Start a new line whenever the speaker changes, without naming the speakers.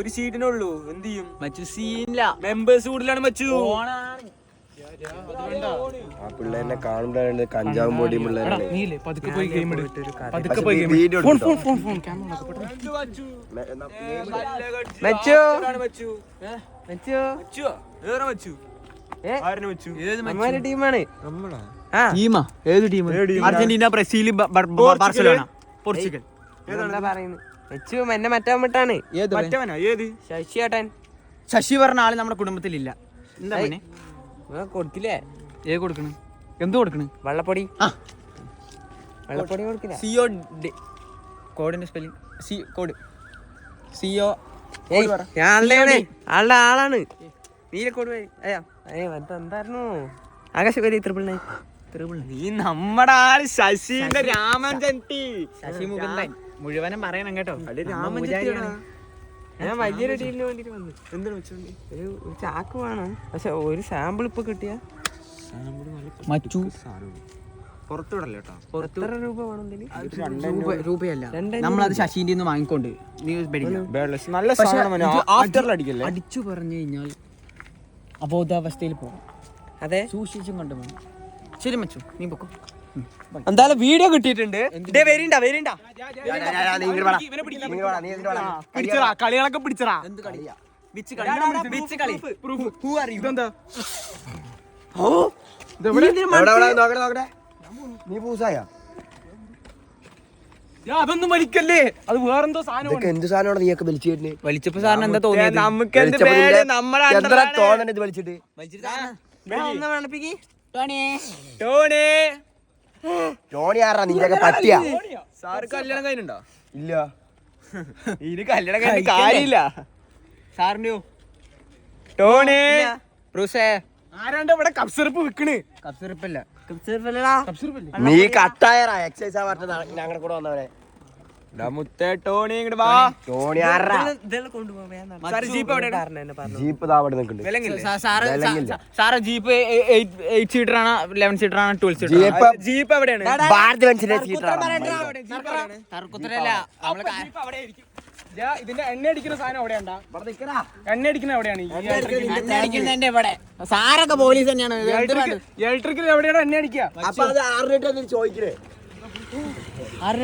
ഒരു സീറ്റിനുള്ളൂ. എന്ത് ചെയ്യും?
മച്ചു സീനില്ല.
മെമ്പേഴ്സ് കൂടുതലാണ് മച്ചു.
ആ പിള്ളേരെ കാണുമ്പോഴാണ് കഞ്ചാവും പൊടിയും പിള്ളേരാണ്.
Argentina, Brazil, Barcelona, Portugal.
എന്നെ മറ്റാൻ
ശശി പറഞ്ഞ ആള് നമ്മുടെ കുടുംബത്തിലില്ല. എന്താ പിന്നെ
കൊടുക്കില്ലേ?
ഏത് കൊടുക്കണ്? എന്ത് കൊടുക്കണ്?
വെള്ളപ്പൊടി. വെള്ളപ്പൊടി കൊടുക്കില്ല.
CO കോഡിന്റെ സ്പെല്ലിംഗ് കോഡ് CO.
ആളുടെ ആളാണ് നീലക്കോട്. എന്തായിരുന്നു ആകാശപരി
നീ നമ്മുടെ ആള് ശശിന്റെ രാമൻ ചെട്ടി.
ശശി മുകുന്ദൻ മുഴുവനും പറയണം കേട്ടോ.
രാമൻ ചെട്ടിയാണ്.
ഞാൻ വലിയൊരു ടീമിന് വേണ്ടിട്ട് വന്നു.
എന്താണ് വെച്ചോണ്ടി?
ഒരു ചാക്ക് വേണം. പക്ഷെ ഒരു സാമ്പിൾ ഇപ്പൊ കിട്ടിയ
മച്ചു
പുറത്തുവിടല്ലോ കേട്ടോ.
എത്ര രൂപ വേണം?
രൂപയല്ല, നമ്മളത് ശശീന്റെ നിന്ന് വാങ്ങിക്കൊണ്ട്
നല്ല സാധനം
അടിച്ചു പറഞ്ഞു കഴിഞ്ഞാൽ അബോധാവസ്ഥയിൽ പോകും.
അതെ,
സൂക്ഷിച്ചും കണ്ടുപോകും. ശരി മച്ചു, നീ പൊക്കോ.
എന്തായാലും വീഡിയോ കിട്ടിയിട്ടുണ്ട്.
കളികളൊക്കെ പിടിച്ചറാ.
നീ പൂസായ
അതൊന്നും വലിക്കല്ലേ, അത് വേറെന്തോ സാധനം.
എന്ത് സാധനമാണ് നീയൊക്കെ വലിച്ചിട്ട്?
വലിച്ചപ്പോ സാറിന് എന്താ തോന്നിയത്?
നമുക്ക്
തോന്നണ ഇത് വലിച്ചിട്ട് ടോണി ആറാ നിന്റെയൊക്കെ പറ്റിയ.
സാറ് കല്യാണം കഴിഞ്ഞുണ്ടോ?
ഇല്ല,
ഇനി കല്യാണം കഴിഞ്ഞ കാര്യമില്ല.
സാറിന്റെയോ?
ടോണി
ആരാണ്ട് ഇവിടെ കപ്പ് സിറപ്പ് വിൽക്കണ്? കപ്പ് സിറപ്പല്ല.
നീ കട്ടായറാ എക്സൈസാ പറഞ്ഞ ഞങ്ങളുടെ കൂടെ വന്നവരെ.
മുത്തേ ടോണി ഇങ്ങോട്ട് വാ.
ടോണി ആറാ ജീപ്പ് താവടെ നിൽക്കുന്നുണ്ട്.
സാറ് ജീപ്പ് 8 സീറ്റർ ആണ്, 11 സീറ്റർ ആണ്, 12 സീറ്റർ?
ജീപ്പ് എവിടെയാണ്?
ഭാരത് ബെൻസിന്റെ സീറ്റാണ്.
ഇതിന്റെ എണ്ണ അടിക്കുന്ന സാധനം എവിടെയാണ്ടാ? എണ്ണ അടിക്കുന്ന എവിടെയാണ്?
സാറൊക്കെ പോലീസ് തന്നെയാണ്.
ഇലക്ട്രിക്കൽ എവിടെയാണ് എണ്ണ അടിക്കുക?
അപ്പൊ അത് 6 ലിറ്റർ ചോദിക്കണേ.